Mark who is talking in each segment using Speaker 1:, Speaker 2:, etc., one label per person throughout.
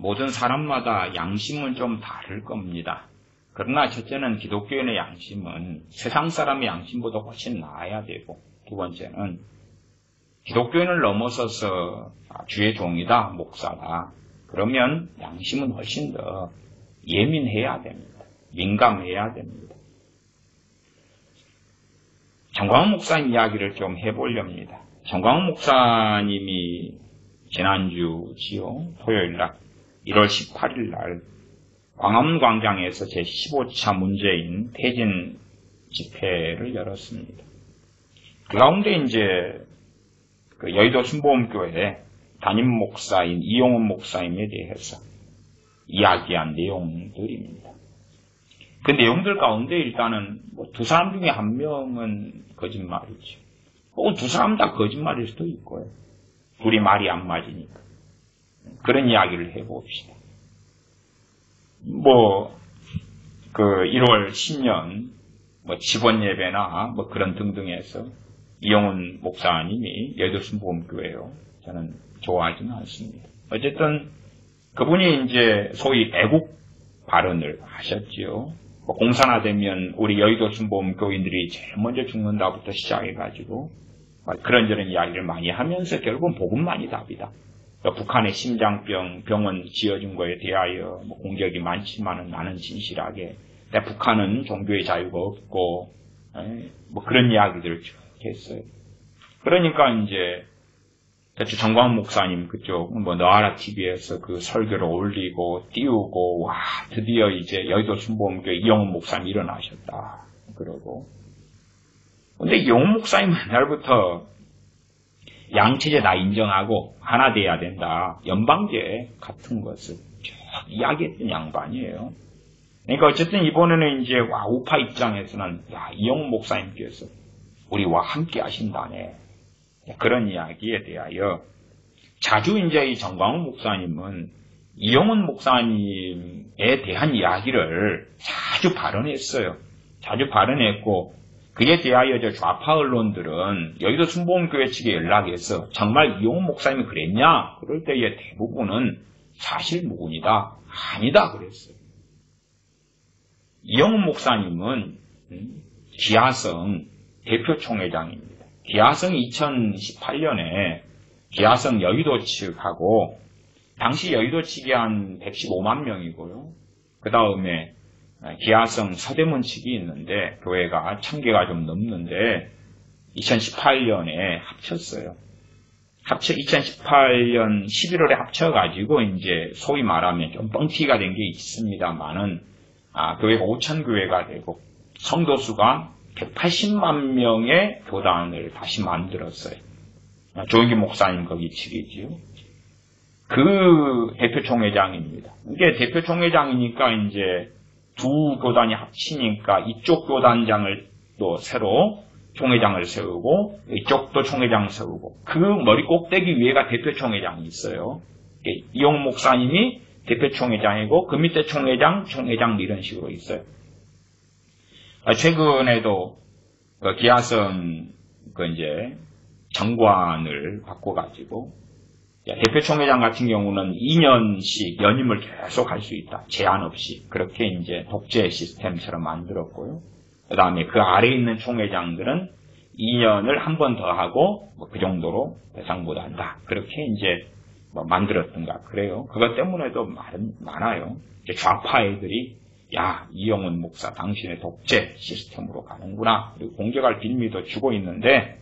Speaker 1: 모든 사람마다 양심은 좀 다를 겁니다. 그러나 첫째는 기독교인의 양심은 세상 사람의 양심보다 훨씬 나아야 되고, 두 번째는 기독교인을 넘어서서 주의 종이다, 목사다. 그러면 양심은 훨씬 더 예민해야 됩니다. 민감해야 됩니다. 정광훈 목사님 이야기를 좀 해보렵니다. 정광훈 목사님이 지난주지요, 토요일날 1월 18일날 광화문 광장에서 제15차 문재인 퇴진 집회를 열었습니다. 그 가운데 이제 그 여의도 순복음교회 담임 목사인 이용훈 목사님에 대해서 이야기한 내용들입니다. 그 내용들 가운데 일단은 두 사람 중에 한 명은 거짓말이죠. 혹은 두 사람 다 거짓말일 수도 있고요. 둘이 말이 안 맞으니까. 그런 이야기를 해봅시다. 그 1월 10년 직원 예배나 그런 등등에서 이용훈 목사님이 여의도 순복음교회요. 저는 좋아하지는 않습니다. 어쨌든 그분이 이제 소위 애국 발언을 하셨지요. 공사나 되면 우리 여의도 순복음교인들이 제일 먼저 죽는다부터 시작해가지고 그런저런 이야기를 많이 하면서 결국은 복음만이 답이다. 북한의 심장병 병원 지어준 거에 대하여 공격이 많지만은 나는 진실하게 북한은 종교의 자유가 없고 그런 이야기들을 쭉 했어요. 그러니까 이제 정광훈 목사님 그쪽 너아라 TV에서 그 설교를 올리고 띄우고 와 드디어 이제 여의도 순복음교회 이용훈 목사님 일어나셨다 그러고. 근데 이용훈 목사님 옛날부터 양체제 다 인정하고 하나 돼야 된다. 연방제 같은 것을 쭉 이야기했던 양반이에요. 그러니까 어쨌든 이번에는 이제 우파 입장에서는 이용훈 목사님께서 우리와 함께 하신다네. 그런 이야기에 대하여 자주 이제 이 정광훈 목사님은 이용훈 목사님에 대한 이야기를 자주 발언했어요. 자주 발언했고 그에 대하여 좌파 언론들은 여의도 순복음교회 측에 연락해서 정말 이용훈 목사님이 그랬냐? 그럴 때의 대부분은 사실 무근이다. 아니다 그랬어요. 이용훈 목사님은 기아성 대표 총회장입니다. 기아성이 2018년에 기아성 여의도 측하고 당시 여의도 측이 한 115만 명이고요. 그 다음에 기아성 서대문 측이 있는데 교회가 1000개가 좀 넘는데 2018년에 합쳤어요. 2018년 11월에 합쳐가지고 이제 소위 말하면 좀 뻥튀기가 된 게 있습니다만은 교회가 5000교회가 되고 성도수가 180만 명의 교단을 다시 만들었어요. 조영기 목사님 거기 측이지요. 그 대표 총회장입니다. 이게 대표 총회장이니까 이제 두 교단이 합치니까 이쪽 교단장을 또 새로 총회장을 세우고 이쪽도 총회장 세우고 그 머리 꼭대기 위에가 대표 총회장이 있어요. 이용 목사님이 대표 총회장이고 그 밑에 총회장 이런 식으로 있어요. 최근에도 기아성 이제 정관을 바꿔가지고 대표 총회장 같은 경우는 2년씩 연임을 계속 할 수 있다. 제한 없이. 그렇게 이제 독재 시스템처럼 만들었고요. 그 다음에 그 아래에 있는 총회장들은 2년을 한 번 더 하고 그 정도로 배상 못 한다. 그렇게 이제 만들었던가 그래요. 그것 때문에도 많아요. 이제 좌파 애들이 이용훈 목사 당신의 독재 시스템으로 가는구나. 그리고 공격할 빌미도 주고 있는데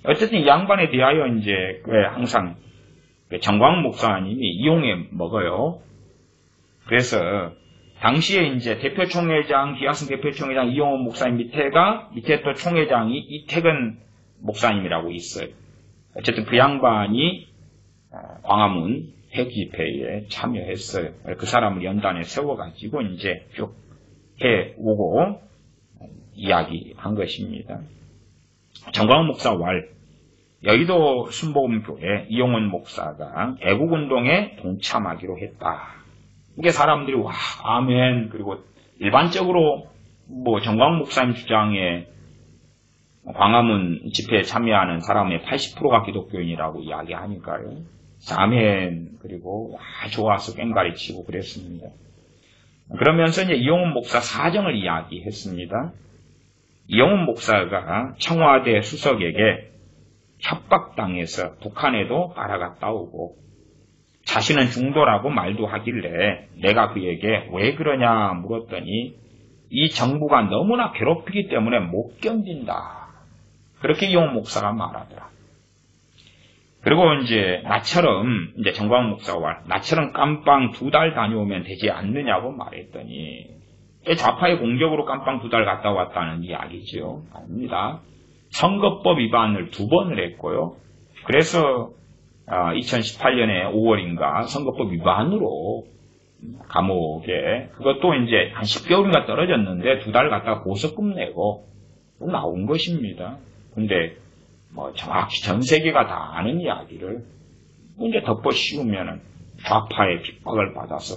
Speaker 1: 어쨌든 이 양반에 대하여 이제 항상 정광훈 목사님이 이용해 먹어요. 그래서 당시에 이제 대표 총회장, 기아성 대표 총회장 이용훈 목사님 밑에 또 총회장이 이태근 목사님이라고 있어요. 어쨌든 그 양반이 광화문 폐기집회에 참여했어요. 그 사람을 연단에 세워가지고 이제 쭉 해오고 이야기한 것입니다. 정광훈 목사 왈 여의도 순복음교회 이용훈 목사가 애국운동에 동참하기로 했다. 이게 사람들이 아멘. 그리고 일반적으로 정광훈 목사님 주장에 광화문 집회에 참여하는 사람의 80%가 기독교인이라고 이야기하니까요. 사멘, 그리고 좋아서 꽹가리 치고 그랬습니다. 그러면서 이제 이용훈 목사 사정을 이야기했습니다. 이용훈 목사가 청와대 수석에게 협박당해서 북한에도 따라갔다 오고 자신은 중도라고 말도 하길래 내가 그에게 왜 그러냐 물었더니 이 정부가 너무나 괴롭히기 때문에 못 견딘다. 그렇게 이용훈 목사가 말하더라. 그리고 이제 나처럼 이제 정광훈 목사가 나처럼 깜빵 2달 다녀오면 되지 않느냐고 말했더니 좌파의 공격으로 깜빵 2달 갔다 왔다는 이야기죠. 아닙니다. 선거법 위반을 2번을 했고요. 그래서 2018년에 5월인가 선거법 위반으로 감옥에 그것도 이제 한 10개월인가 떨어졌는데 2달 갔다가 보석금 내고 나온 것입니다. 근데 정확히 전 세계가 다 아는 이야기를 이제 덮어 씌우면은 좌파의 핍박을 받아서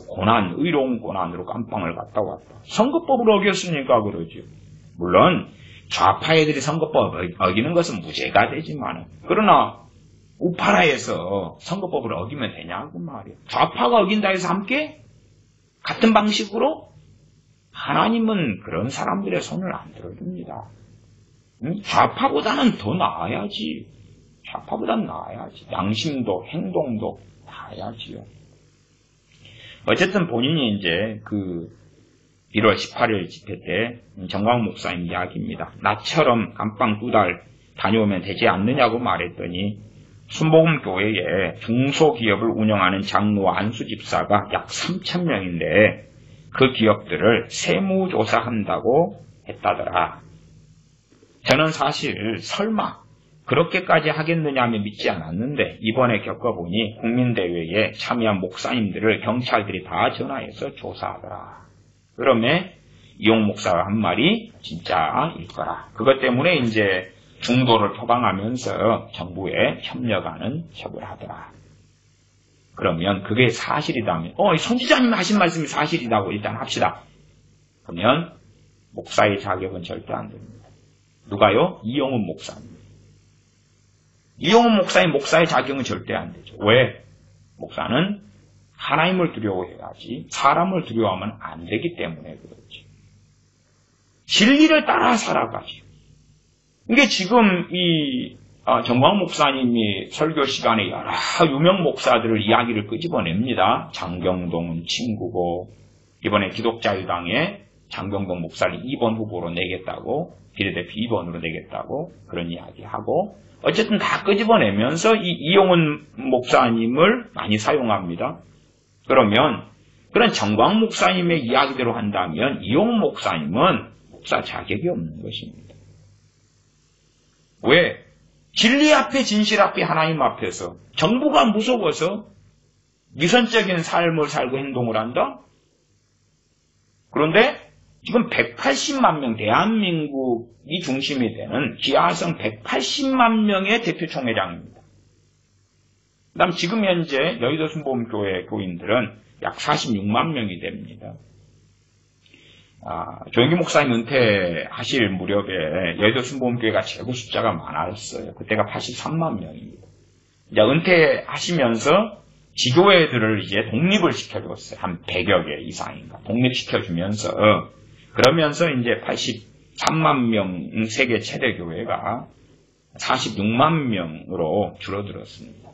Speaker 1: 의로운 고난으로 깜빵을 갔다 왔다. 선거법을 어겼으니까 그러죠. 물론 좌파 애들이 선거법을 어기는 것은 무죄가 되지만 그러나 우파라에서 선거법을 어기면 되냐고 말이에요. 좌파가 어긴다 해서 함께 같은 방식으로 하나님은 그런 사람들의 손을 안 들어줍니다. 좌파보다는 더 나아야지. 좌파보다는 나아야지. 양심도 행동도 나아야지요. 어쨌든 본인이 이제 1월 18일 집회 때 정광훈 목사님 이야기입니다. 나처럼 감방 2달 다녀오면 되지 않느냐고 말했더니 순복음교회에 중소기업을 운영하는 장로와 안수집사가 약 3,000명인데 그 기업들을 세무조사한다고 했다더라. 저는 사실 설마 그렇게까지 하겠느냐며 믿지 않았는데 이번에 겪어보니 국민대회에 참여한 목사님들을 경찰들이 다 전화해서 조사하더라. 그러면 이용 목사가 한 말이 진짜일 거라. 그것 때문에 이제 중도를 표방하면서 정부에 협력하는 척을 하더라. 그러면 그게 사실이다면 선지자님이 하신 말씀이 사실이라고 일단 합시다. 그러면 목사의 자격은 절대 안 됩니다. 누가요? 이용훈 목사님. 이용훈 목사의 목사의 자격은 절대 안 되죠. 왜? 목사는 하나님을 두려워해야지 사람을 두려워하면 안 되기 때문에 그렇지. 진리를 따라 살아가죠. 이게 지금 정광훈 목사님이 설교 시간에 여러 유명 목사들을 이야기를 끄집어냅니다. 장경동은 친구고 이번에 기독자유당에 장경동 목사를 2번 후보로 내겠다고 비례대표 2번으로 내겠다고 그런 이야기하고 어쨌든 다 끄집어내면서 이용훈 목사님을 많이 사용합니다. 그러면 그런 정광훈 목사님의 이야기대로 한다면 이용훈 목사님은 목사 자격이 없는 것입니다. 왜? 진리 앞에 진실 앞에 하나님 앞에서 정부가 무서워서 위선적인 삶을 살고 행동을 한다? 그런데 지금 180만 명 대한민국이 중심이 되는 기아성 180만 명의 대표 총회장입니다. 그 다음 지금 현재 여의도 순복음교회 교인들은 약 46만 명이 됩니다. 조영기 목사님 은퇴하실 무렵에 여의도 순복음교회가 최고 숫자가 많았어요. 그때가 83만 명입니다. 이제 은퇴하시면서 지교회들을 이제 독립을 시켜줬어요. 한 100여 개 이상인가. 독립시켜주면서, 그러면서 이제 83만 명 세계 최대 교회가 46만 명으로 줄어들었습니다.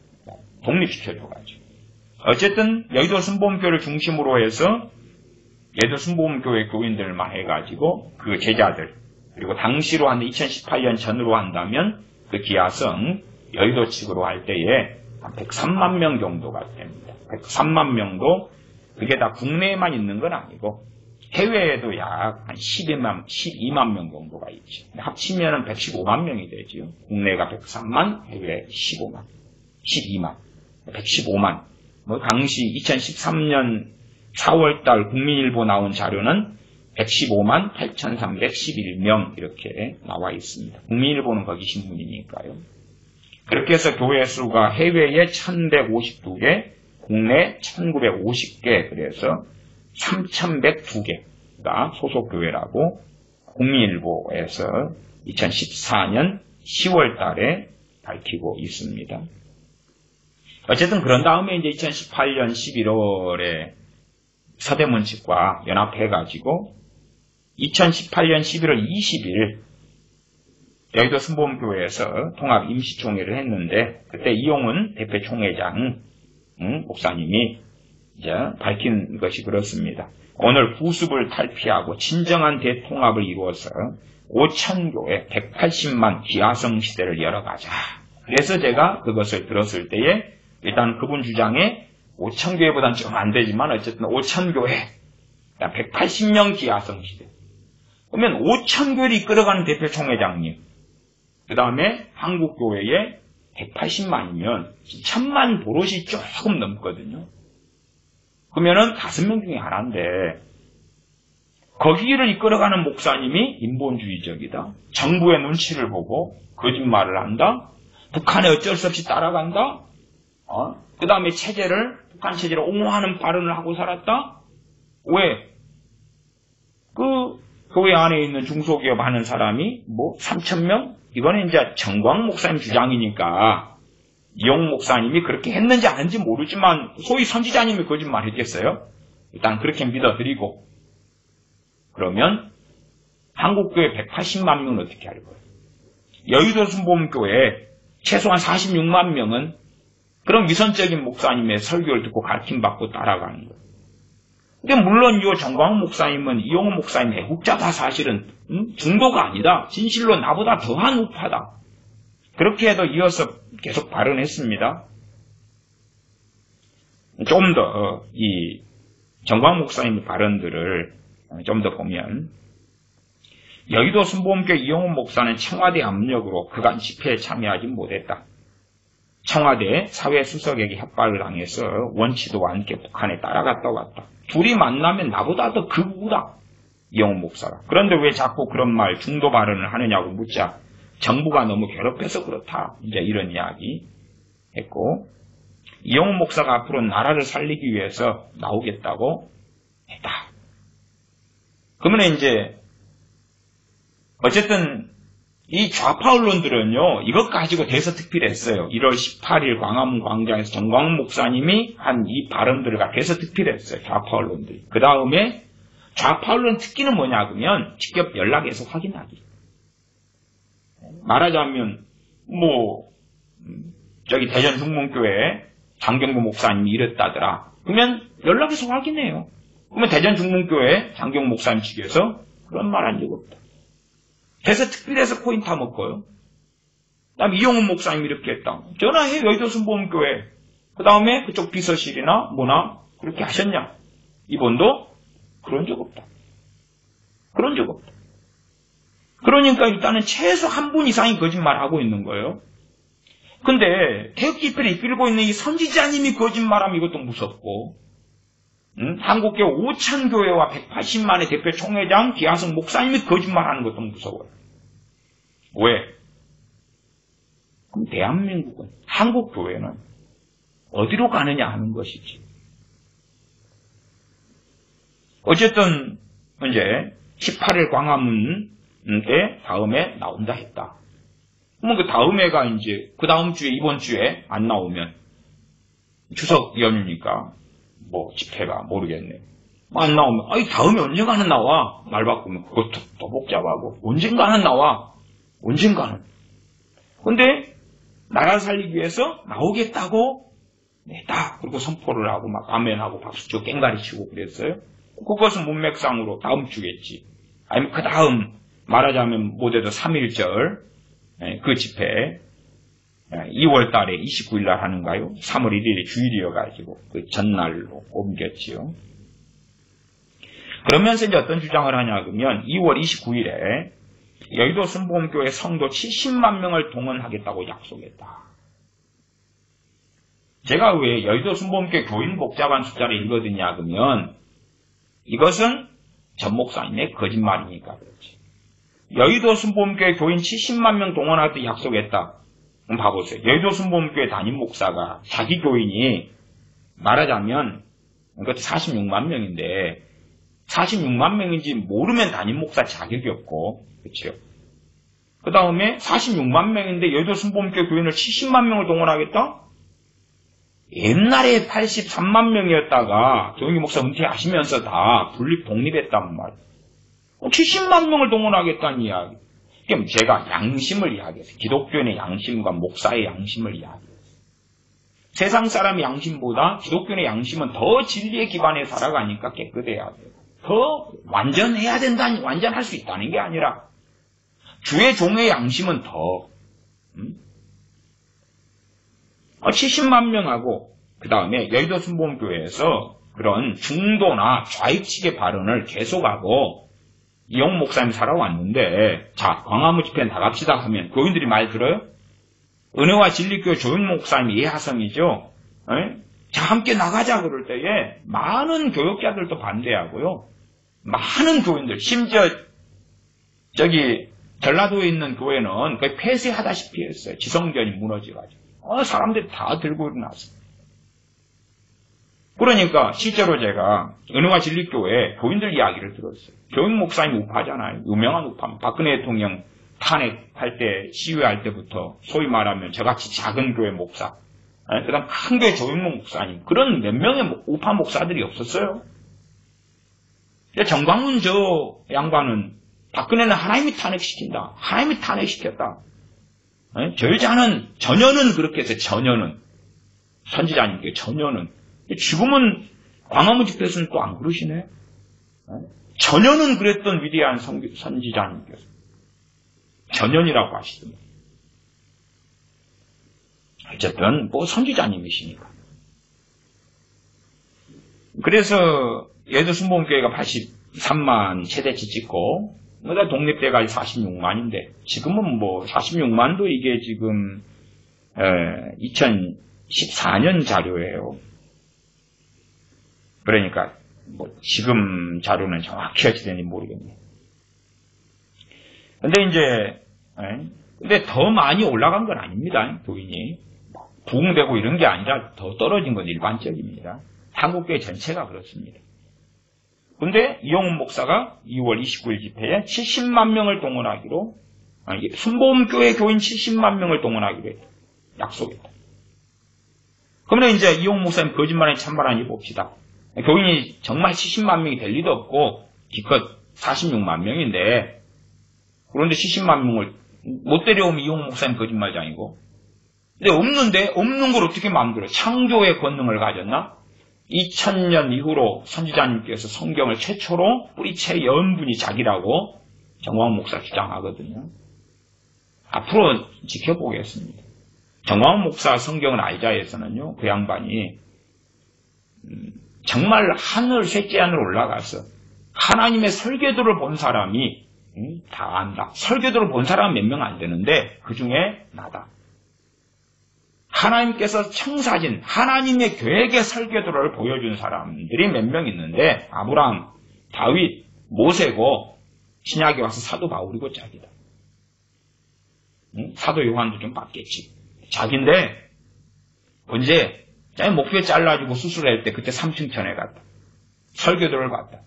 Speaker 1: 독립시켜줘가지고. 어쨌든 여의도 순복음교회를 중심으로 해서 여의도 순복음교회 교인들만 해가지고 그 제자들 그리고 당시로 한 2018년 전으로 한다면 그 기아성 여의도 측으로 할 때에 한 103만 명 정도가 됩니다. 103만 명도 그게 다 국내에만 있는 건 아니고 해외에도 약 한 12만 명 정도가 있죠. 합치면 115만 명이 되죠. 국내가 103만, 해외 12만. 115만. 당시 2013년 4월달 국민일보 나온 자료는 115만 8,311명 이렇게 나와 있습니다. 국민일보는 거기 신문이니까요. 그렇게 해서 교회 수가 해외에 1,152개, 국내 1,950개, 그래서 3,102개가 소속교회라고 국민일보에서 2014년 10월 달에 밝히고 있습니다. 어쨌든 그런 다음에 이제 2018년 11월에 서대문 측과 연합해가지고 2018년 11월 20일 여의도 순복음교회에서 통합 임시총회를 했는데 그때 이용훈 대표 총회장 목사님이 이제 밝힌 것이 그렇습니다. 오늘 구습을 탈피하고 진정한 대통합을 이루어서 5,000교회 180만 기하성 시대를 열어가자. 그래서 제가 그것을 들었을 때에 일단 그분 주장에 5,000교회보다는 좀 안 되지만 어쨌든 5,000교회 180년 기하성 시대. 그러면 5,000교회를 이끌어가는 대표 총회장님, 그 다음에 한국교회에 180만이면 1,000만 도롯이 조금 넘거든요. 그러면은 5명 중에 하나인데 거기를 이끌어가는 목사님이 인본주의적이다. 정부의 눈치를 보고 거짓말을 한다. 북한에 어쩔 수 없이 따라간다. 그 다음에 북한 체제를 옹호하는 발언을 하고 살았다. 왜? 그 교회 안에 있는 중소기업 하는 사람이 3,000명? 이거는 이제 정광 목사님 주장이니까 이용 목사님이 그렇게 했는지 안 했는지 모르지만 소위 선지자님이 거짓말 했겠어요? 일단 그렇게 믿어드리고 그러면 한국교회 180만 명은 어떻게 할 거예요? 여의도 순복음교회 최소한 46만 명은 그런 위선적인 목사님의 설교를 듣고 가르침받고 따라가는 거예요. 근데 물론 이 정광훈 목사님은 이용훈 목사님 애국자다 사실은 중도가 아니다. 진실로 나보다 더한 우파다. 그렇게 해도 이어서 계속 발언했습니다. 좀 더 이 정광훈 목사님의 발언들을 좀 더 보면 여의도 순복음교회 이용훈 목사는 청와대 압력으로 그간 집회에 참여하지 못했다. 청와대 사회수석에게 협박을 당해서 원치도 않게 북한에 따라갔다 왔다. 둘이 만나면 나보다 더 극우다. 이용훈 목사가. 그런데 왜 자꾸 그런 말 중도 발언을 하느냐고 묻자 정부가 너무 괴롭혀서 그렇다. 이제 이런 이야기 했고 이용훈 목사가 앞으로 나라를 살리기 위해서 나오겠다고 했다. 그러면 이제 어쨌든 이 좌파 언론들은요, 이것 가지고 대서특필했어요. 1월 18일 광화문 광장에서 정광훈 목사님이 한 이 발언들을 갖고 대서특필했어요. 좌파 언론들이. 그 다음에 좌파 언론 특기는 뭐냐 그러면 직접 연락해서 확인하기. 말하자면 저기 대전 중문교회 장경구 목사님이 이랬다더라. 그러면 연락해서 확인해요. 그러면 대전 중문교회 장경구 목사님 측에서 그런 말 한 적 없다. 대서특필해서 코인 타먹고요. 그 다음에 이용훈 목사님이 이렇게 했다. 전화해 여의도 순복음교회. 그 다음에 그쪽 비서실이나 뭐나 그렇게 하셨냐. 이번도 그런 적 없다. 그런 적 없다. 그러니까 일단은 최소 한 분 이상이 거짓말하고 있는 거예요. 근데 태극기필을 이끌고 있는 이 선지자님이 거짓말하면 이것도 무섭고 한국교회 5,000교회와 180만의 대표 총회장 기하성 목사님이 거짓말하는 것도 무서워요. 왜? 그럼 대한민국은 한국교회는 어디로 가느냐 하는 것이지. 어쨌든 이제 18일 광화문 때 다음에 나온다 했다. 그러면 그 다음에가 이제 그 다음 주에 이번 주에 안 나오면 추석 연휴니까 집회가 모르겠네. 안 나오면 아니 다음에 언젠가는 나와. 말 바꾸면 그것도 더 복잡하고 언젠가는 나와. 언젠가는. 근데 나라 살리기 위해서 나오겠다고 냈다. 그리고 선포를 하고 막 아멘하고 박수치고 깽가리 치고 그랬어요. 그것은 문맥상으로 다음 주겠지. 아니면 그 다음 말하자면 못해도 3.1절 그 집회 2월 달에 29일 날 하는가요? 3월 1일이 주일이어가지고 그 전날로 옮겼지요. 그러면서 이제 어떤 주장을 하냐 그러면 2월 29일에 여의도 순복음교회 성도 70만 명을 동원하겠다고 약속했다. 제가 왜 여의도 순복음교회 교인 복잡한 숫자를 읽어드냐 그러면 이것은 전 목사님의 거짓말이니까 그렇지. 여의도 순복음교회 교인 70만 명 동원하겠다고 약속했다. 그럼 봐보세요. 여의도 순복음교회 담임 목사가 자기 교인이 말하자면 그것도 46만 명인데 46만 명인지 모르면 담임 목사 자격이 없고 그렇죠. 그 다음에 46만 명인데 여의도 순복음교회 교인을 70만 명을 동원하겠다? 옛날에 83만 명이었다가 조영기 목사 은퇴하시면서 다 독립했단 말이에요. 70만 명을 동원하겠다는 이야기. 그럼 제가 양심을 이야기했어요. 기독교인의 양심과 목사의 양심을 이야기했어요. 세상 사람의 양심보다 기독교인의 양심은 더 진리에 기반해 살아가니까 깨끗해야 돼요. 더 완전해야 된다니, 완전할 수 있다는 게 아니라 주의 종의 양심은 더 70만 명하고 그 다음에 여의도 순복음교회에서 그런 중도나 좌익측의 발언을 계속하고 이용 목사님 살아왔는데, 자, 광화문 집회 나갑시다 하면 교인들이 말 들어요? 은혜와 진리교회 조용 목사님이 이하성이죠. 자, 함께 나가자 그럴 때에 많은 교역자들도 반대하고요. 많은 교인들, 심지어 저기 전라도에 있는 교회는 거의 폐쇄하다시피 했어요. 지성전이 무너져가지고. 사람들이 다 들고 일어났어요. 그러니까 실제로 제가 은혜와 진리교회 교인들 이야기를 들었어요. 교인 목사님 우파잖아요. 유명한 우파. 박근혜 대통령 탄핵할 때, 시위할 때부터 소위 말하면 저같이 작은 교회 목사, 그 다음 큰 교회 조영목 목사님, 그런 몇 명의 우파 목사들이 없었어요. 정광훈 저 양반은 박근혜는 하나님이 탄핵시킨다. 하나님이 탄핵시켰다. 저 여자는 전혀는 그렇게 했어요. 전혀는. 선지자님께 전혀는. 지금은 광화문 집회에서는 또 안 그러시네. 전혀는 그랬던 위대한 선지자님께서. 전현이라고 하시더니. 어쨌든 뭐 선지자님이시니까. 그래서 여의도 순복음교회가 83만 세대치 찍고 독립대가 46만인데 지금은 뭐 46만도 이게 지금 2014년 자료예요. 그러니까 뭐 지금 자료는 정확히 어찌되는지 모르겠네요. 근데 더 많이 올라간 건 아닙니다. 교인이 부흥되고 이런 게 아니라 더 떨어진 건 일반적입니다. 한국교회 전체가 그렇습니다. 근데 이용훈 목사가 2월 29일 집회에 70만 명을 동원하기로, 순복음교회 교인 70만 명을 동원하기로 했다. 약속했다. 그러면 이제 이용훈 목사님 거짓말에 참말하는지 봅시다. 교인이 정말 70만 명이 될 리도 없고 기껏 46만 명인데, 그런데 70만 명을 못 데려오면 이용훈 목사님 거짓말장이고, 근데 없는 걸 어떻게 마음대로 창조의 권능을 가졌나? 2000년 이후로 선지자님께서 성경을 최초로 뿌리채 연 분이 자기라고 정광훈 목사 주장하거든요. 앞으로 지켜보겠습니다. 정광훈 목사 성경을 알자에서는요, 그 양반이 정말 하늘 셋째 하늘 올라가서 하나님의 설계도를 본 사람이 다 안다. 설계도를 본 사람은 몇 명 안 되는데 그 중에 나다. 하나님께서 청사진, 하나님의 계획의 설계도를 보여준 사람들이 몇 명 있는데 아브라함, 다윗, 모세고 신약에 와서 사도 바울이고 자기다. 사도 요한도 좀 받겠지. 자기인데 언제 목뼈 잘라주고 수술할 때 그때 3층 천에 갔다. 설계도를 봤다.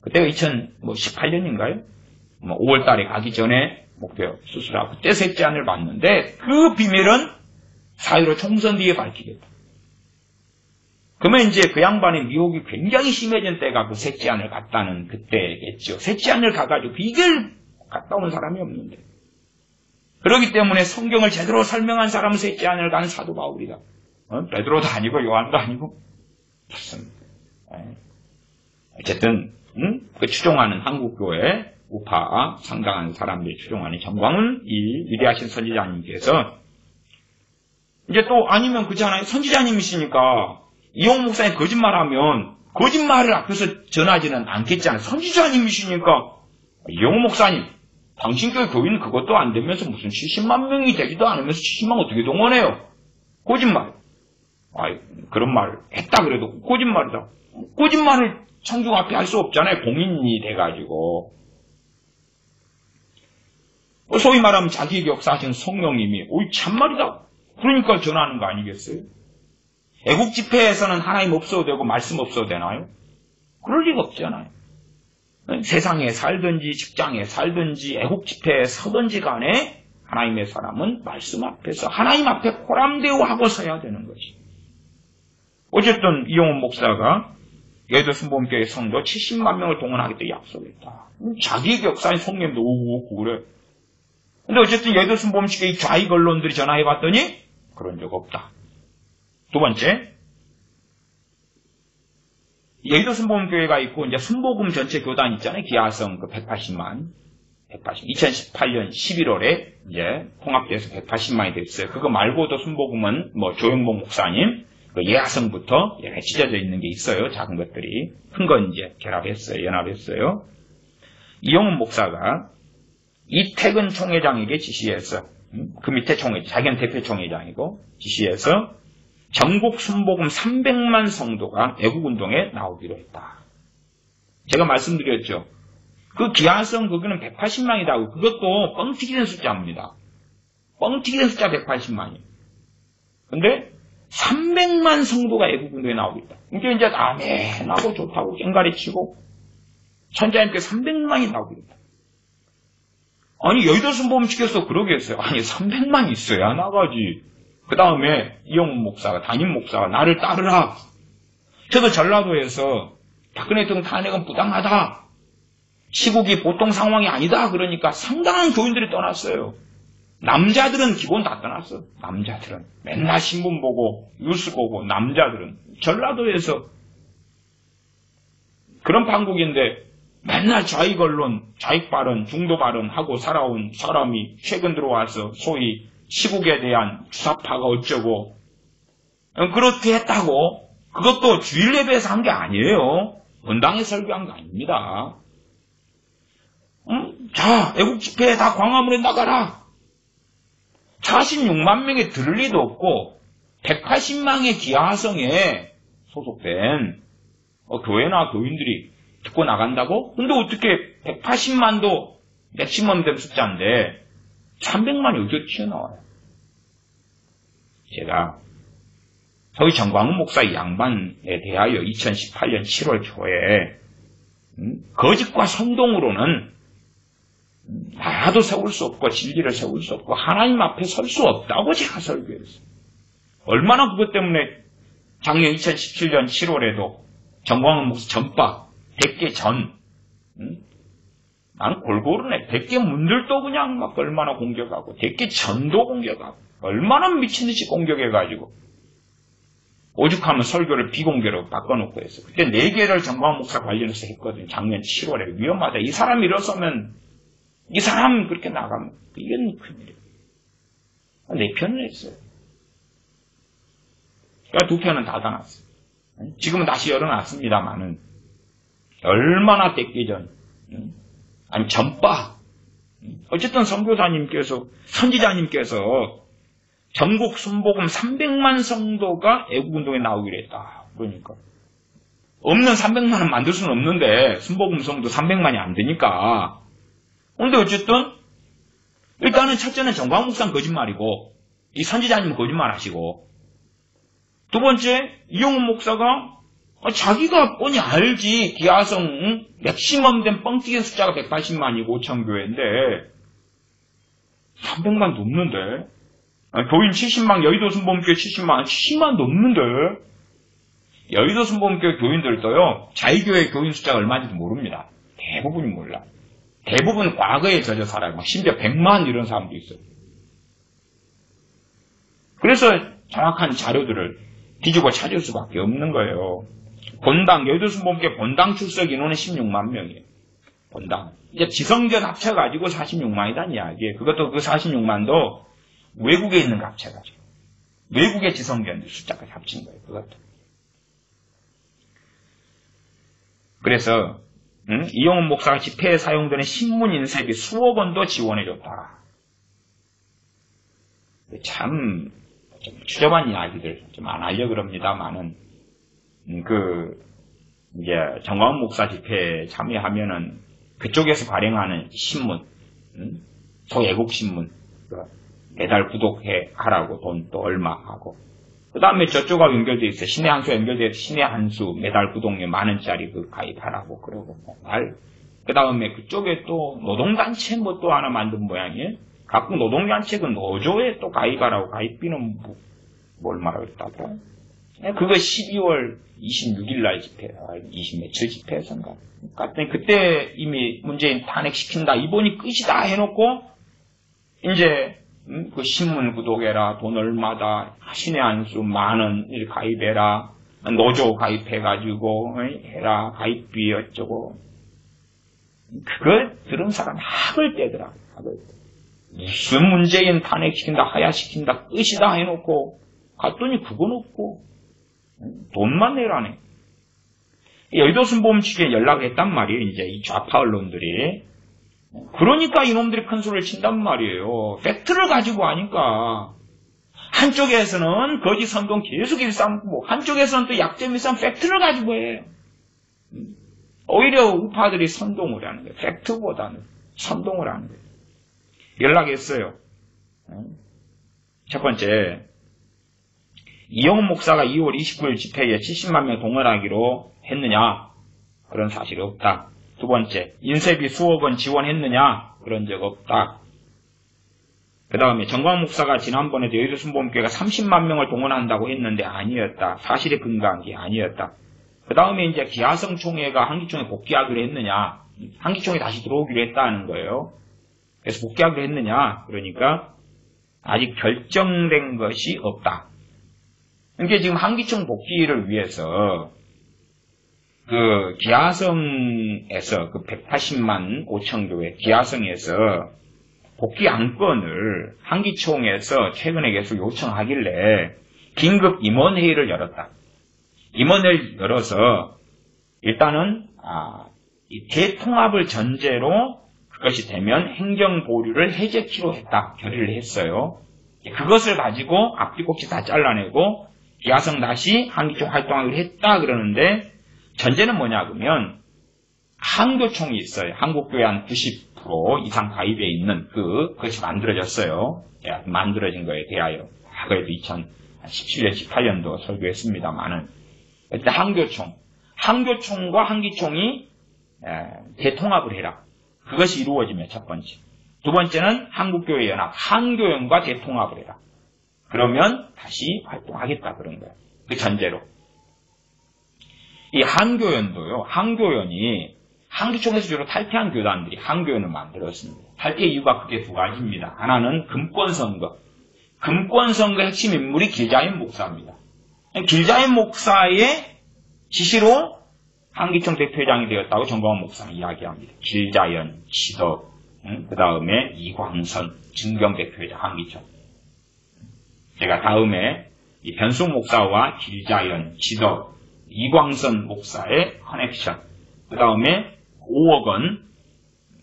Speaker 1: 그때가 2018년인가요? 5월 달에 가기 전에 목표 수술하고 그때 셋째 안을 봤는데 그 비밀은 사유로 총선 뒤에 밝히겠다. 그러면 이제 그 양반의 미혹이 굉장히 심해진 때가 그 셋째 안을 갔다는 그때겠죠. 셋째 안을 가가지고 비결 갔다 온 사람이 없는데. 그렇기 때문에 성경을 제대로 설명한 사람은 셋째 안을 간 사도 바울이다. 베드로도 아니고 요한도 아니고. 좋습니다. 어쨌든 그 추종하는 한국교회 우파 상당한 사람들이 추종하는 정광훈 이 위대하신 선지자님께서 이제 또 아니면 그렇잖아요. 선지자님이시니까 이용 목사님 거짓말하면 거짓말을 앞에서 전하지는 않겠잖아요. 선지자님이시니까 이용 목사님 당신 교회 교인 그것도 안 되면서 무슨 70만 명이 되지도 않으면서 70만 어떻게 동원해요? 거짓말. 그런 말을 했다 그래도 거짓말이다. 거짓말을 청중 앞에 할 수 없잖아요. 공인이 돼가지고. 소위 말하면 자기 역사하신 성령님이 참말이다. 그러니까 전하는 거 아니겠어요? 애국 집회에서는 하나님 없어도 되고 말씀 없어도 되나요? 그럴 리가 없잖아요. 세상에 살든지 직장에 살든지 애국 집회에 서든지 간에 하나님의 사람은 말씀 앞에서 하나님 앞에 호람대오 하고 서야 되는 것이. 어쨌든 이용훈 목사가 여의도 순복음교회 성도 70만 명을 동원하겠다 약속했다. 자기 격사인 성령도 오고 그래. 근데 어쨌든 여의도 순복음교회 좌익 언론들이 전화해봤더니 그런 적 없다. 두 번째, 여의도 순복음교회가 있고 이제 순복음 전체 교단 있잖아요. 기아성 그 180만. 2018년 11월에 이제 통합돼서 180만이 됐어요. 그거 말고도 순복음은 뭐 조영복 목사님, 그 예하성부터 여러 찢어져 있는 게 있어요. 작은 것들이. 큰 건 이제 결합했어요. 연합했어요. 이용훈 목사가 이태근 총회장에게 지시해서, 그 밑에 자기는 대표 총회장이고, 지시해서 전국 순복음 300만 성도가 애국운동에 나오기로 했다. 제가 말씀드렸죠. 그 기하성 거기는 180만이라고. 그것도 뻥튀기 된 숫자입니다. 뻥튀기 된 숫자 180만이에요. 근데 300만 성도가 애국운동에 나오고 있다. 그러니까 이제 아멘하고 좋다고 깽가리치고 천자님께 300만이 나오고 있다. 아니 여의도 순복음 측에서 그러겠어요. 아니 300만 있어야 나가지. 그 다음에 이용훈 목사가 담임 목사가 나를 따르라. 저도 전라도에서 박근혜 대통령 탄핵은 부당하다. 시국이 보통 상황이 아니다. 그러니까 상당한 교인들이 떠났어요. 남자들은 기본 다 떠났어. 남자들은 맨날 신문 보고 뉴스 보고 남자들은 전라도에서 그런 판국인데 맨날 좌익 언론, 좌익 발언, 중도 발언 하고 살아온 사람이 최근 들어와서 소위 시국에 대한 주사파가 어쩌고 그렇게 했다고. 그것도 주일 예배에서 한 게 아니에요. 원당에 설교한 거 아닙니다. 자, 애국 집회에 다 광화문에 나가라. 46만 명이 들을 리도 없고 180만의 기하성에 소속된 교회나 교인들이 듣고 나간다고? 근데 어떻게 180만도 맥시멈 된 숫자인데 300만이 어디서 튀어나와요? 제가 저희 정광훈 목사 이 양반에 대하여 2018년 7월 초에 거짓과 선동으로는 나라도 세울 수 없고 진리를 세울 수 없고 하나님 앞에 설 수 없다고 제가 설교했어요. 얼마나 그것 때문에 작년 2017년 7월에도 정광훈 목사 전파 100개 전 나는 골고루네. 100개 문들도 그냥 막 얼마나 공격하고 100개 전도 공격하고 얼마나 미친듯이 공격해가지고 오죽하면 설교를 비공개로 바꿔놓고 했어. 그때 4개를 정광훈 목사 관련해서 했거든. 작년 7월에. 위험하다. 이 사람 일어서면 이 사람 그렇게 나가면 이건 큰일이에요. 내 편을 했어요. 그러니까 2편은 닫아놨어요. 지금은 다시 열어놨습니다만은 얼마나 떼끼전 아니 전파 어쨌든 선교사님께서 선지자님께서 전국 순복음 300만 성도가 애국운동에 나오기로 했다. 그러니까 없는 300만은 만들 수는 없는데 순복음 성도 300만이 안 되니까. 근데 어쨌든 일단은 첫째는 정광훈 목사는 거짓말이고 이 선지자님은 거짓말하시고 두 번째 이용훈 목사가 자기가 뻔히 알지. 기하성 맥시멈 된 뻥튀기 숫자가 180만이고 5천교회인데 300만 넘는데 교인 70만 여의도 순복음교회 70만 넘는데 여의도 순복음교회 교인들도요 자유교회 교인 숫자가 얼마인지도 모릅니다. 대부분이 몰라. 대부분 과거에 젖어 살아요. 막 심지어 100만 이런 사람도 있어요. 그래서 정확한 자료들을 뒤지고 찾을 수밖에 없는 거예요. 본당, 여의도 순복음교회 본당 출석 인원은 16만 명이에요. 본당. 이제 지성전 합쳐가지고 46만이란 이야기예요. 그것도 그 46만도 외국에 있는 거 합쳐가지고. 외국의 지성전 숫자까지 합친 거예요. 그것도. 그래서 이용훈 목사가 집회에 사용되는 신문 인쇄비 수억 원도 지원해줬다. 참 추접한 이야기들 좀 안 하려고 그럽니다만은 이제 정광훈 목사 집회에 참여하면은 그쪽에서 발행하는 신문, 소애국 신문 매달 구독해 하라고 돈 또 얼마 하고 그 다음에 저쪽하고 연결돼 있어요. 신의 한수 연결돼 있어서 신의 한수 매달 구독료 10,000원짜리 그 가입하라고 그러고 그 다음에 그쪽에 또 노동단체 뭐 또 하나 만든 모양이에요. 각국 노동단체 그 노조에 또 가입하라고 가입비는 뭐 얼마나 그랬다고 그거 12월 26일 날 집회, 20며칠 집회에선가. 그때 이미 문재인 탄핵시킨다, 이번이 끝이다 해놓고, 이제, 그 신문 구독해라, 돈 얼마다, 신의 안수 만원 가입해라, 노조 가입해가지고, 해라, 가입비 어쩌고. 그걸 들은 사람 학을 떼더라, 학을. 무슨 문재인 탄핵시킨다, 하야시킨다, 끝이다 해놓고, 갔더니 그건 없고, 돈만 내라네. 여의도 순복음 측에 연락했단 말이에요, 이제 이 좌파 언론들이. 그러니까 이놈들이 큰 소리를 친단 말이에요. 팩트를 가지고 하니까. 한쪽에서는 거짓 선동 계속 일삼고, 한쪽에서는 또 약점 일삼 팩트를 가지고 해요. 오히려 우파들이 선동을 하는 거예요. 팩트보다는 선동을 하는 거예요. 연락했어요. 첫 번째, 이영훈 목사가 2월 29일 집회에 70만 명 동원하기로 했느냐? 그런 사실이 없다. 두 번째, 인쇄비 수억 원 지원했느냐? 그런 적 없다. 그 다음에 정광 목사가 지난번에도 여의도 순복음교회가 30만 명을 동원한다고 했는데 아니었다. 사실에 근거한 게 아니었다. 그 다음에 이제 기하성 총회가 한기총에 복귀하기로 했느냐? 한기총에 다시 들어오기로 했다는 거예요. 그래서 복귀하기로 했느냐? 그러니까 아직 결정된 것이 없다. 그러니까 지금 한기총 복귀를 위해서 그 기하성에서 그 180만 5천 교회 기하성에서 복귀 안건을 한기총에서 최근에 계속 요청하길래 긴급 임원회의를 열었다. 임원회의를 열어서 일단은 이 대통합을 전제로 그것이 되면 행정보류를 해제키로 했다. 결의를 했어요. 그것을 가지고 앞뒤 꼭지 다 잘라내고 기하성 다시 한기총 활동하기로 했다 그러는데 전제는 뭐냐 그러면 한교총이 있어요. 한국교회 한 90% 이상 가입에 있는 그것이 만들어졌어요. 만들어진 거에 대하여 과거에도 2017년, 18년도 설교했습니다만은 일단 한교총과 한기총이 대통합을 해라. 그것이 이루어지면 첫 번째. 두 번째는 한국교회 연합, 한교연과 대통합을 해라. 그러면 다시 활동하겠다 그런 거예요. 그 전제로. 이 한교연도요. 한교연이 한기총에서 주로 탈퇴한 교단들이 한교연을 만들었습니다. 탈퇴 이유가 크게 두 가지입니다. 하나는 금권선거. 금권선거 핵심 인물이 길자인 목사입니다. 길자인 목사의 지시로 한기총 대표회장이 되었다고 정광훈 목사는 이야기합니다. 길자연, 지덕, 그 다음에 이광선, 증경 대표회장 한기총. 제가 다음에 이 변숙 목사와 길자연, 지덕, 이광선 목사의 커넥션, 그 다음에 5억 원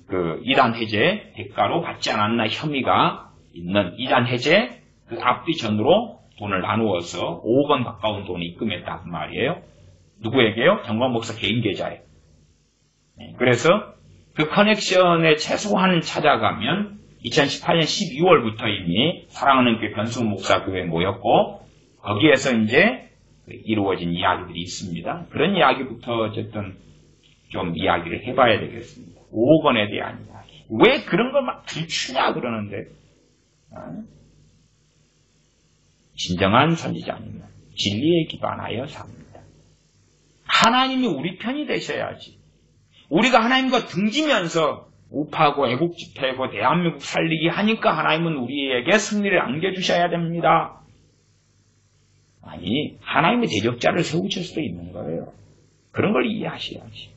Speaker 1: 그 이단 해제 대가로 받지 않았나 혐의가 있는 이단 해제 그 앞뒤 전으로 돈을 나누어서 5억 원 가까운 돈을 입금했다 그 말이에요. 누구에게요? 정광 목사 개인 계좌에. 그래서 그 커넥션에 최소한 찾아가면 2018년 12월부터 이미 사랑하는 교회 변숙 목사 교회에 모였고 거기에서 이제 이루어진 이야기들이 있습니다. 그런 이야기부터 어쨌든 좀 이야기를 해봐야 되겠습니다. 5억 원에 대한 이야기. 왜 그런 걸 막 들추냐 그러는데 진정한 선지자님은 진리에 기반하여 삽니다. 하나님이 우리 편이 되셔야지. 우리가 하나님과 등지면서 우파고 애국 집회고 대한민국 살리기 하니까 하나님은 우리에게 승리를 안겨주셔야 됩니다. 아니 하나님의 대적자를 세우실 수도 있는 거예요. 그런 걸 이해하셔야지.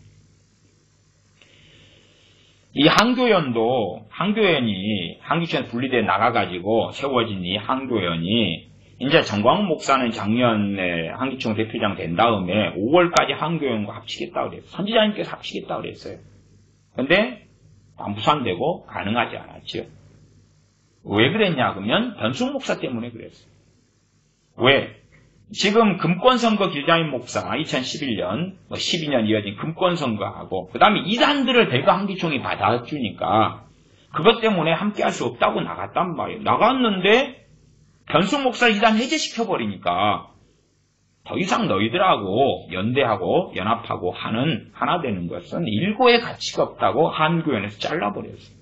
Speaker 1: 이 한교연도 한교연이 한기총에서 분리돼 나가가지고 세워진 이 한교연이 이제 정광훈 목사는 작년에 한기총 대표장 된 다음에 5월까지 한교연과 합치겠다고 그랬어요. 선지자님께서 합치겠다고 그랬어요. 근데 무산되고 가능하지 않았죠. 왜 그랬냐 그러면 변숙 목사 때문에 그랬어요. 왜? 지금 금권선거 길자인 목사 2011년 12년 이어진 금권선거하고 그 다음에 이단들을 대거 한기총이 받아주니까 그것 때문에 함께 할 수 없다고 나갔단 말이에요. 나갔는데 변숙 목사를 이단 해제시켜버리니까 더 이상 너희들하고 연대하고 연합하고 하는 하나 되는 것은 일고의 가치가 없다고 한교연에서 잘라버렸어요.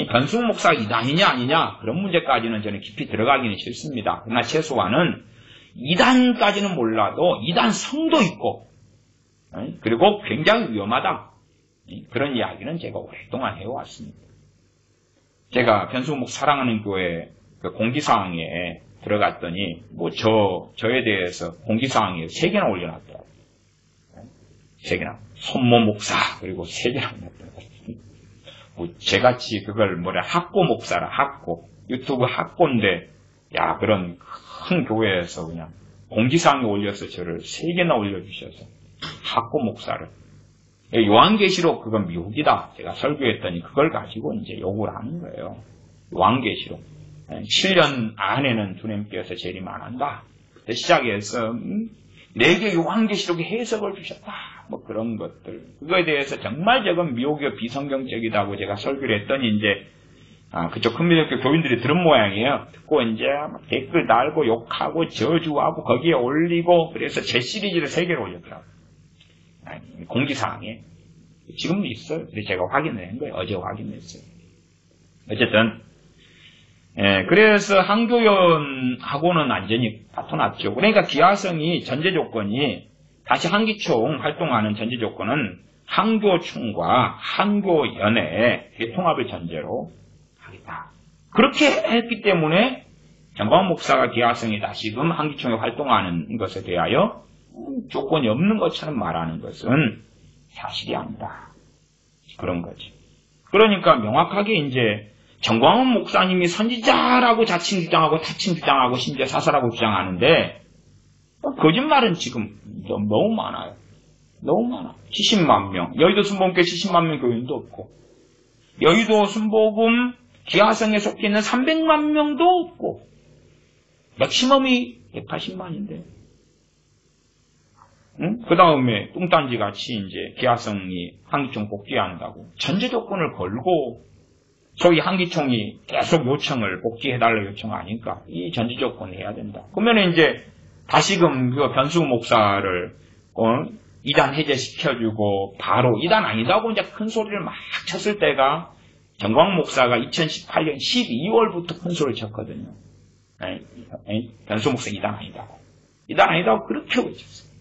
Speaker 1: 변숙 목사가 이단이냐 아니냐 그런 문제까지는 저는 깊이 들어가기는 싫습니다. 그러나 최소한은 이단까지는 몰라도 이단 성도 있고, 그리고 굉장히 위험하다. 그런 이야기는 제가 오랫동안 해왔습니다. 제가 변수목 사랑하는 교회 그 공지사항에 들어갔더니, 저에 대해서 공지사항에 3개나 올려놨더라고요. 3개나. 손모 목사, 그리고 3개나 올렸더라고요. 제같이 그걸 학고 목사라, 학고. 유튜브 학고인데, 그런 큰 교회에서 그냥 공지사항에 올려서 저를 3개나 올려주셔서, 학고 목사를. 요한계시록 그건 미혹이다. 제가 설교했더니 그걸 가지고 이제 욕을 하는 거예요. 요한계시록. 7년 안에는 주님께서 재림 안 한다. 그때 시작해서 내게 요한계시록의 해석을 주셨다. 그런 것들. 그거에 대해서 정말 저건 미혹이고 비성경적이다고 제가 설교를 했더니 이제 그쪽 큰미덕교 교인들이 들은 모양이에요. 듣고 이제 막 댓글 달고 욕하고 저주하고 거기에 올리고 그래서 제 시리즈를 3개를 올렸더라고요. 공지사항에. 지금도 있어요. 근데 제가 확인을 한 거예요. 어제 확인했어요. 어쨌든 그래서 한교연하고는 완전히 다퉈놨죠. 그러니까 기하성이 전제 조건이 다시 한기총 활동하는 전제 조건은 한교총과 한교연의 대통합을 전제로 하겠다. 그렇게 했기 때문에 정광훈 목사가 기하성이 다시금 한기총에 활동하는 것에 대하여 조건이 없는 것처럼 말하는 것은 사실이 아니다. 그런 거지. 그러니까 명확하게 이제 정광훈 목사님이 선지자라고 자칭 주장하고 타칭 주장하고 심지어 사설하고 주장하는데 거짓말은 지금 너무 많아요. 너무 많아. 70만 명. 여의도 순복음교회 70만 명 교인도 없고 여의도 순복음 기하성에 속해 있는 300만 명도 없고 맥시멈이 180만인데 그 다음에 뚱딴지 같이 이제 기하성이 한기총 복귀한다고 전제 조건을 걸고 소위 한기총이 계속 요청을 복귀해달라 요청하니까 이 전제 조건을 해야 된다. 그러면 이제 다시금 그 변수우 목사를 이단 해제시켜주고 바로 이단 아니다고 이제 큰 소리를 막 쳤을 때가 정광훈 목사가 2018년 12월부터 큰 소리를 쳤거든요. 변수우 목사 이단 아니다고. 이단 아니다고 그렇게 외쳤어요.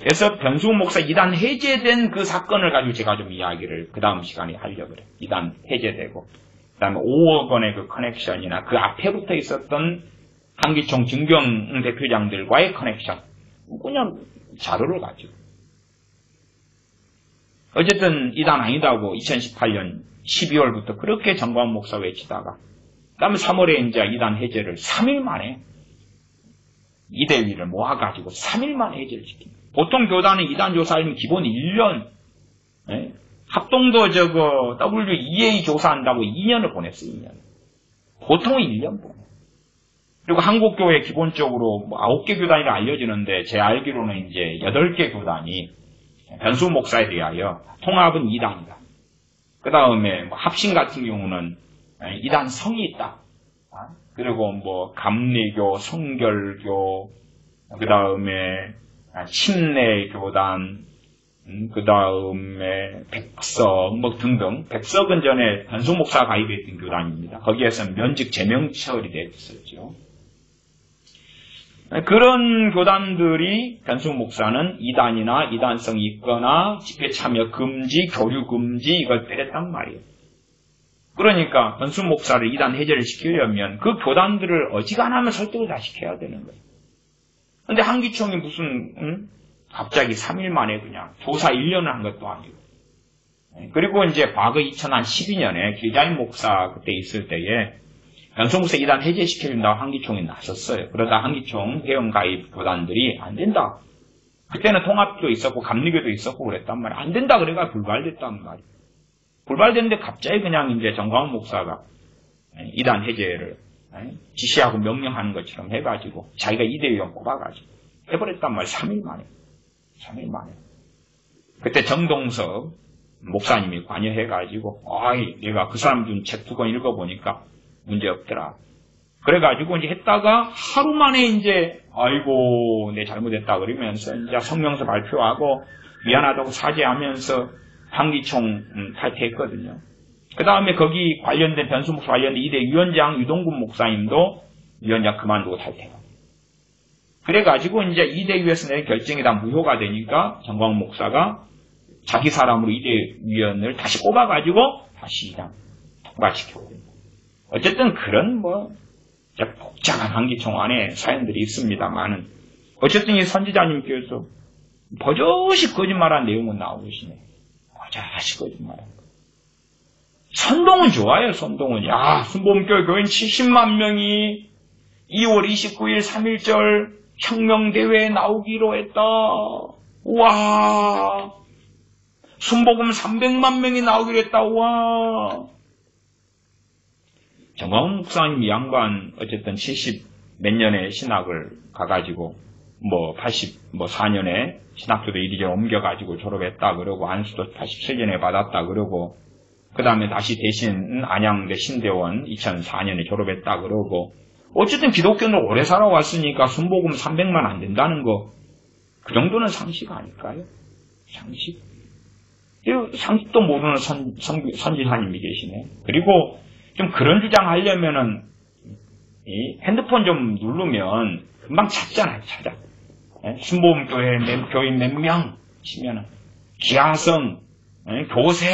Speaker 1: 그래서 변수우 목사 이단 해제된 그 사건을 가지고 제가 좀 이야기를 그 다음 시간에 하려고 그래요. 이단 해제되고 그 다음에 5억 원의 그 커넥션이나 그 앞에부터 있었던 한기총 증경 대표장들과의 커넥션 그냥 자료를 가지고 어쨌든 이단 아니다고 2018년 12월부터 그렇게 정광훈 목사 외치다가 그 다음에 3월에 이제 이단 해제를 3일 만에 이대위를 모아가지고 3일 만에 해제를 시킵니다. 보통 교단은 이단 조사하려면 기본 1년, 합동도 WEA 조사한다고 2년을 보냈어요, 2년. 보통은 1년 보내. 그리고 한국교회 기본적으로 9개 교단이라 알려지는데, 제 알기로는 이제 8개 교단이 변수우 목사에 대하여 통합은 2단이다. 그 다음에 합신 같은 경우는 2단 성이 있다. 그리고 감리교, 성결교, 그 다음에 침례교단, 그 다음에 백석, 등등. 백석은 전에 변수우 목사가 가입했던 교단입니다. 거기에서 면직 제명 처리가 됐었죠. 그런 교단들이 변수우 목사는 이단이나 이단성이 있거나 집회 참여 금지, 교류 금지 이걸 때렸단 말이에요. 그러니까 변수우 목사를 이단 해제를 시키려면 그 교단들을 어지간하면 설득을 다 시켜야 되는 거예요. 근데 한기총이 무슨 갑자기 3일 만에 그냥 조사 1년을 한 것도 아니고 그리고 이제 과거 2012년에 길자인 목사 그때 있을 때에 변수우 목사 이단 해제시켜준다고 한기총이 나섰어요. 그러다 한기총 회원가입 교단들이 안 된다. 그때는 통합도 있었고 감리교도 있었고 그랬단 말이에요. 안 된다 그래가 불발됐단 말이에요. 불발됐는데 갑자기 그냥 이제 정광훈 목사가 이단 해제를 지시하고 명령하는 것처럼 해가지고 자기가 이대위원 뽑아가지고 해버렸단 말이에요. 3일 만에. 3일 만에. 그때 정동석 목사님이 관여해가지고 내가 그 사람 준 책 2권 읽어보니까 문제없더라. 그래가지고 이제 했다가 하루 만에 이제 아이고 내 잘못했다 그러면서 이제 성명서 발표하고 미안하다고 사죄하면서 한기총 탈퇴했거든요. 그 다음에 거기 관련된 변수우 목사 관련된 이대 위원장 유동근 목사님도 위원장 그만두고 탈퇴하고. 그래가지고 이제 이대위에서 낸 결정이 다 무효가 되니까 정광훈 목사가 자기 사람으로 이대위원을 다시 꼽아가지고 다시 이당 통과시켰고. 어쨌든 그런 복잡한 한기총 안에 사연들이 있습니다만은 어쨌든 이 선지자님께서 버젓이 거짓말한 내용은 나오시네. 버젓이 거짓말한 거. 선동은 좋아요, 선동은. 야, 순복음교회 교인 70만 명이 2월 29일 3.1절 혁명대회에 나오기로 했다. 우와. 순복음 300만 명이 나오기로 했다. 우와. 정광훈 목사님 양반 어쨌든 70 몇 년의 신학을 가가지고 84년에 신학교도 이리저리 옮겨가지고 졸업했다 그러고 안수도 87년에 받았다 그러고 그 다음에 다시 대신 안양대 신대원 2004년에 졸업했다 그러고 어쨌든 기독교는 오래 살아왔으니까 순복음 300만 안 된다는 거 그 정도는 상식 아닐까요? 상식. 상식도 모르는 선지사님이 계시네. 그리고 좀 그런 주장하려면은 이 핸드폰 좀 누르면 금방 찾잖아요. 찾아. 순복음 교인 몇 명 치면은 기하성 교세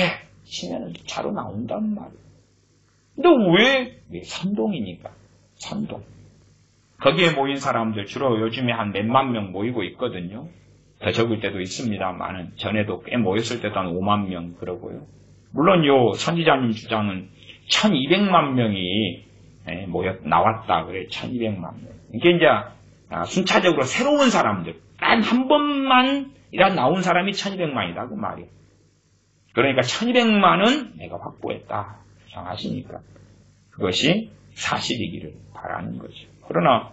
Speaker 1: 치면은 자로 나온단 말이에요. 근데 왜 선동이니까. 선동. 거기에 모인 사람들 주로 요즘에 한 몇만 명 모이고 있거든요. 더 적을 때도 있습니다만은 전에도 꽤 모였을 때도 한 5만 명 그러고요. 물론 요 선지자님 주장은 1200만 명이 나왔다 그래. 1200만 명. 이게 이제 순차적으로 새로운 사람들 단 한 번만 나온 사람이 1200만이다 그 말이에요. 그러니까 1200만은 내가 확보했다 주장하시니까 그것이 사실이기를 바라는 거죠. 그러나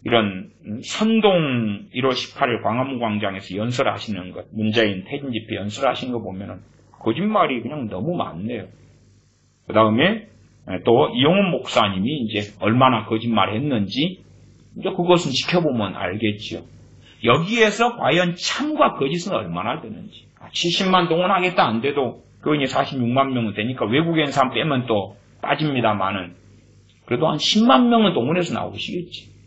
Speaker 1: 이런 선동 1월 18일 광화문 광장에서 연설하시는 것, 문재인 퇴진 집회 연설하신 거 보면은 거짓말이 그냥 너무 많네요. 그 다음에 또 이용훈 목사님이 이제 얼마나 거짓말했는지 이제 그것은 지켜보면 알겠지요. 여기에서 과연 참과 거짓은 얼마나 되는지. 70만 동원하겠다 안 돼도 교인이 46만 명은 되니까 외국인 사람 빼면 또 빠집니다만은 그래도 한 10만 명은 동원해서 나오시겠지.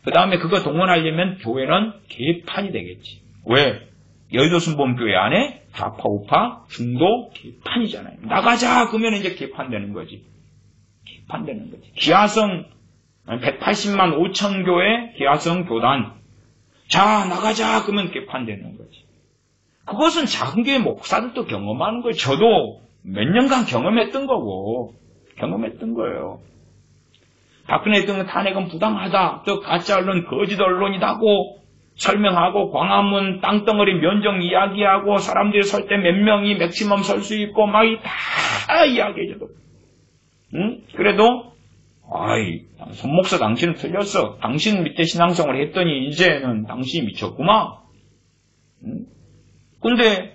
Speaker 1: 그 다음에 그거 동원하려면 교회는 개판이 되겠지. 왜? 여의도 순복음교회 안에 좌파, 우파, 중도 개판이잖아요. 나가자! 그러면 이제 개판되는 거지. 개판되는 거지. 기하성 180만 5천 교회 기하성 교단. 자, 나가자! 그러면 개판되는 거지. 그것은 작은 교회 목사들도 경험하는 거예요. 저도 몇 년간 경험했던 거고, 경험했던 거예요. 박근혜 대통령 탄핵은 부당하다. 저 가짜 언론, 거짓 언론이다고 설명하고 광화문 땅덩어리 면적 이야기하고 사람들이 설 때 몇 명이 맥시멈 설 수 있고 막 다 이야기해줘도. 응? 그래도 손목사 당신은 틀렸어. 당신 밑에 신앙생활을 했더니 이제는 당신이 미쳤구만. 응? 근데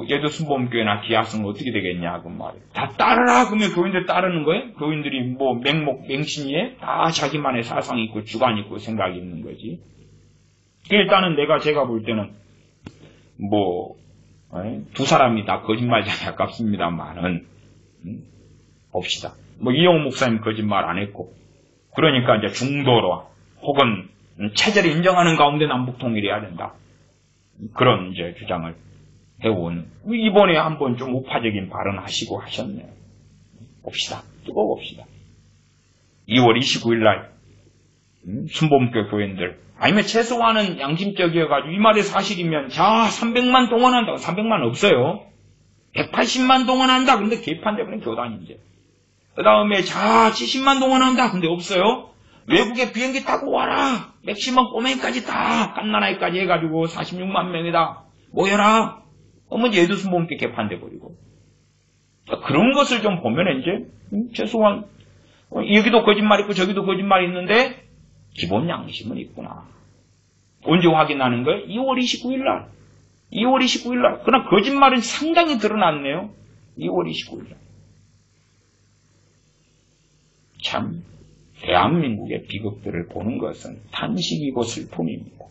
Speaker 1: 예도 순복음교회나 기하성은 어떻게 되겠냐 그 말이에요. 다 따르라 그러면 교인들 따르는 거예요? 교인들이 맹신이에 다 자기만의 사상이 있고 주관이 있고 생각이 있는 거지. 일단은 제가 볼 때는 두 사람이 다 거짓말장에 가깝습니다만은 봅시다. 이용훈 목사님 거짓말 안 했고 그러니까 이제 중도로 혹은 체제를 인정하는 가운데 남북 통일해야 된다. 그런 이제 주장을 해온 이번에 한번 좀 우파적인 발언하시고 하셨네요. 봅시다. 두고 봅시다. 2월 29일 날 순복음교회 교인들 아니면 최소한은 양심적이어가지고 이 말이 사실이면 300만 동원한다고 300만 없어요. 180만 동원한다. 근데 개판되버린 교단이 이제. 그 다음에 70만 동원한다. 근데 없어요. 외국에 비행기 타고 와라. 맥시멈 꼬맹이까지 다 갓나라이까지 해가지고 46만 명이다. 모여라. 그러면 예도 순복음교회 개판돼버리고. 그런 것을 좀 보면 이제 최소한 여기도 거짓말 있고 저기도 거짓말 있는데 기본 양심은 있구나. 언제 확인하는 거예요? 2월 29일 날. 2월 29일 날. 그러나 거짓말은 상당히 드러났네요. 2월 29일 날. 참 대한민국의 비극들을 보는 것은 탄식이고 슬픔입니다.